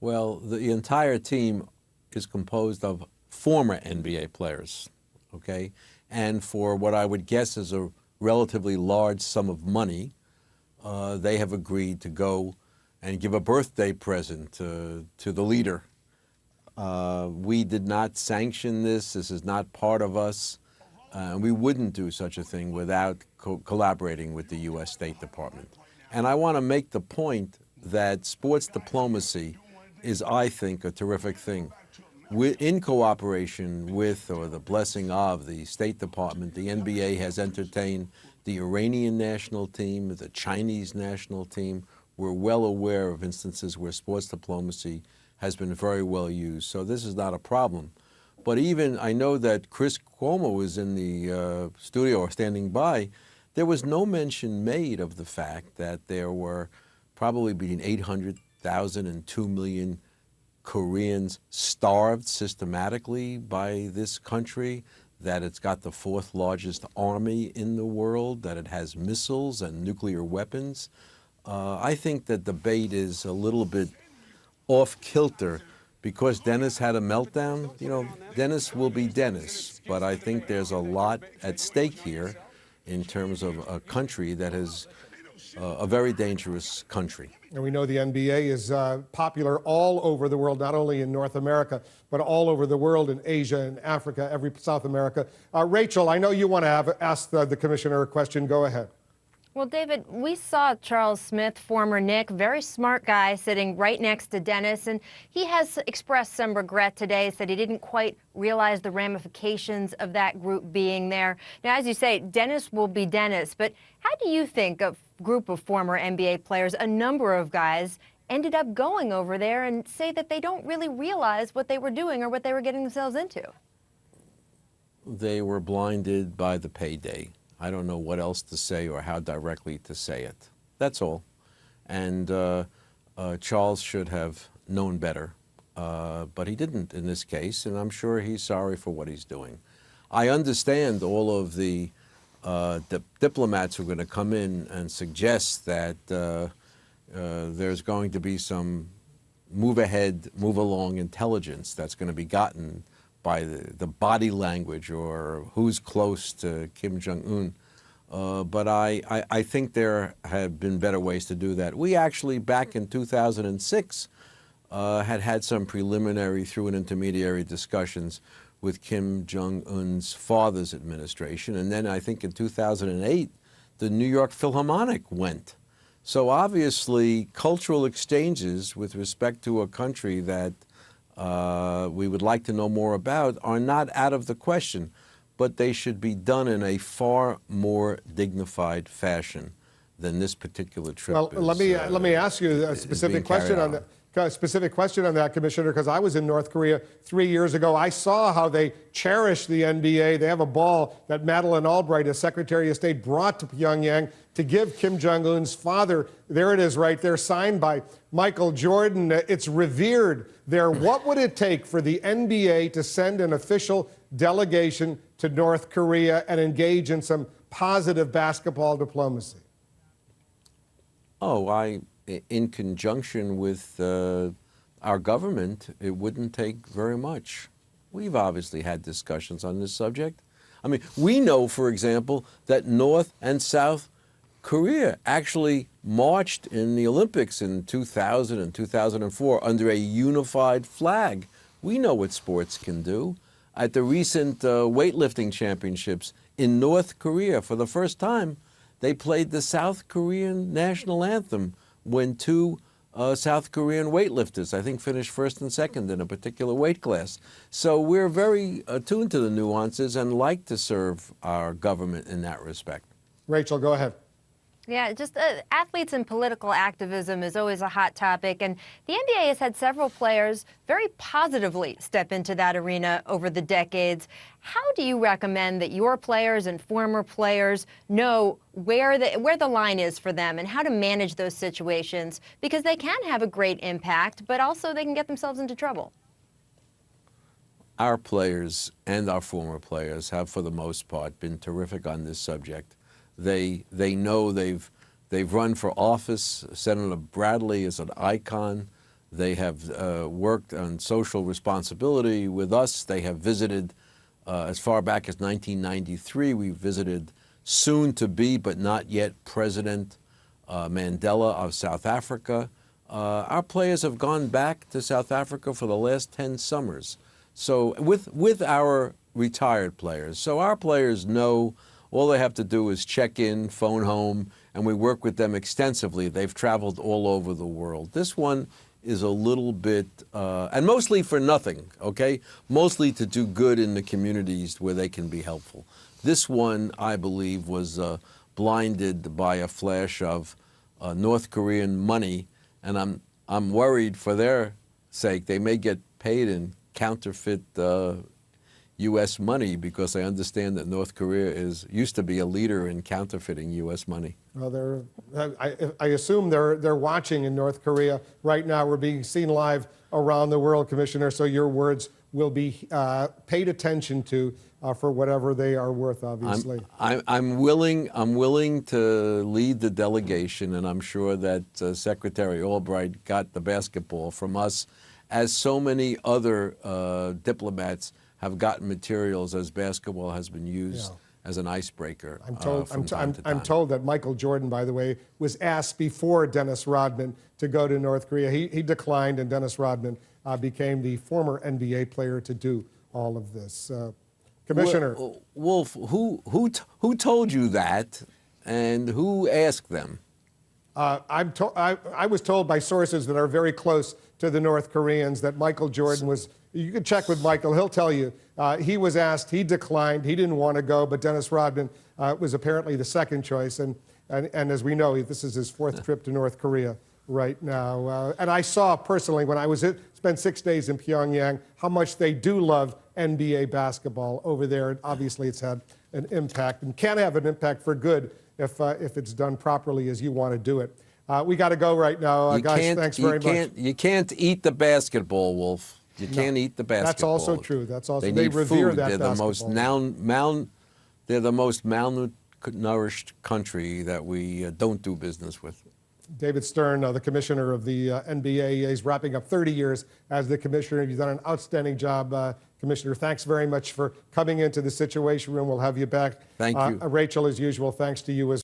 Well, the entire team is composed of former NBA players, okay? And for what I would guess is a relatively large sum of money, they have agreed to go and give a birthday present to the leader. We did not sanction this. This is not part of us. We wouldn't do such a thing without collaborating with the U.S. State Department. And I want to make the point that sports diplomacy is, I think, a terrific thing. In cooperation with, or the blessing of, the State Department, the NBA has entertained the Iranian national team, the Chinese national team. We're well aware of instances where sports diplomacy has been very well used. So this is not a problem. But even, I know that Chris Cuomo was in the studio or standing by. There was no mention made of the fact that there were probably between 800,000 and 2 million Koreans starved systematically by this country, that it's got the fourth largest army in the world, that it has missiles and nuclear weapons. I think that debate is a little bit off kilter because Dennis had a meltdown. You know, Dennis will be Dennis, but I think there's a lot at stake here in terms of a country that is a very dangerous country. And we know the NBA is popular all over the world, not only in North America, but all over the world, in Asia and Africa, South America. Rachel, I know you want to ask the commissioner a question. Go ahead. Well, David, we saw Charles Smith, former Knick, very smart guy, sitting right next to Dennis, and he has expressed some regret today, said he didn't quite realize the ramifications of that group being there. Now, as you say, Dennis will be Dennis, but how do you think a group of former NBA players, a number of guys, ended up going over there and say that they don't really realize what they were doing or what they were getting themselves into? They were blinded by the payday. I don't know what else to say or how directly to say it. That's all. And Charles should have known better, but he didn't in this case, and I'm sure he's sorry for what he's doing. I understand all of the diplomats who are going to come in and suggest that there's going to be some move ahead, move along intelligence that's going to be gotten by the body language or who's close to Kim Jong-un. But I think there have been better ways to do that. We actually, back in 2006, had some preliminary through an intermediary discussions with Kim Jong-un's father's administration. And then I think in 2008, the New York Philharmonic went. So obviously, cultural exchanges with respect to a country that we would like to know more about are not out of the question, but they should be done in a far more dignified fashion than this particular trip. Well, let me ask you a specific question on that. Commissioner, because I was in North Korea 3 years ago. I saw how they cherish the NBA. They have a ball that Madeleine Albright, as Secretary of State, brought to Pyongyang to give Kim Jong-un's father. There it is right there, signed by Michael Jordan. It's revered there. What would it take for the NBA to send an official delegation to North Korea and engage in some positive basketball diplomacy? In conjunction with our government, it wouldn't take very much. We've obviously had discussions on this subject. I mean, we know, for example, that North and South Korea actually marched in the Olympics in 2000 and 2004 under a unified flag. We know what sports can do. At the recent weightlifting championships in North Korea, for the first time, they played the South Korean national anthem when two South Korean weightlifters, I think, finished first and second in a particular weight class. So we're very attuned to the nuances and like to serve our government in that respect. Rachel, go ahead. Yeah, just athletes and political activism is always a hot topic, and the NBA has had several players very positively step into that arena over the decades. How do you recommend that your players and former players know where the line is for them and how to manage those situations? Because they can have a great impact, but also they can get themselves into trouble. Our players and our former players have, for the most part, been terrific on this subject. They know they've run for office. Senator Bradley is an icon. They have worked on social responsibility with us. They have visited as far back as 1993. We visited soon-to-be but not yet President Mandela of South Africa. Our players have gone back to South Africa for the last 10 summers. So with our retired players. So our players know all they have to do is check in, phone home, and we work with them extensively. They've traveled all over the world. This one is a little bit, and mostly for nothing, okay? Mostly to do good in the communities where they can be helpful. This one, I believe, was blinded by a flash of North Korean money, and I'm worried for their sake. They may get paid in counterfeit U.S. money, because I understand that North Korea used to be a leader in counterfeiting U.S. money. Well, I assume they're watching in North Korea right now. We're being seen live around the world, Commissioner, so your words will be paid attention to for whatever they are worth, obviously. I'm willing to lead the delegation, and I'm sure that Secretary Albright got the basketball from us, as so many other diplomats have gotten materials as basketball has been used as an icebreaker. I'm told that Michael Jordan, by the way, was asked before Dennis Rodman to go to North Korea. He declined, and Dennis Rodman became the former NBA player to do all of this. Commissioner. Wolf, who told you that, and who asked them? I was told by sources that are very close to the North Koreans that Michael Jordan was. You can check with Michael. He'll tell you. He was asked. He declined. He didn't want to go. But Dennis Rodman was apparently the second choice. And as we know, this is his fourth trip to North Korea right now. And I saw personally when I spent 6 days in Pyongyang how much they do love NBA basketball over there. And obviously, it's had an impact and can have an impact for good if it's done properly as you want to do it. We got to go right now, guys. Thanks very much. You can't eat the basketball, Wolf. You can't eat the basketball. That's also true. That's also they revere food. that They're basketball. They're the most malnourished country that we don't do business with. David Stern, the commissioner of the NBA, is wrapping up 30 years as the commissioner. You've done an outstanding job, Commissioner. Thanks very much for coming into the Situation Room. We'll have you back. Thank you. Rachel, as usual, thanks to you as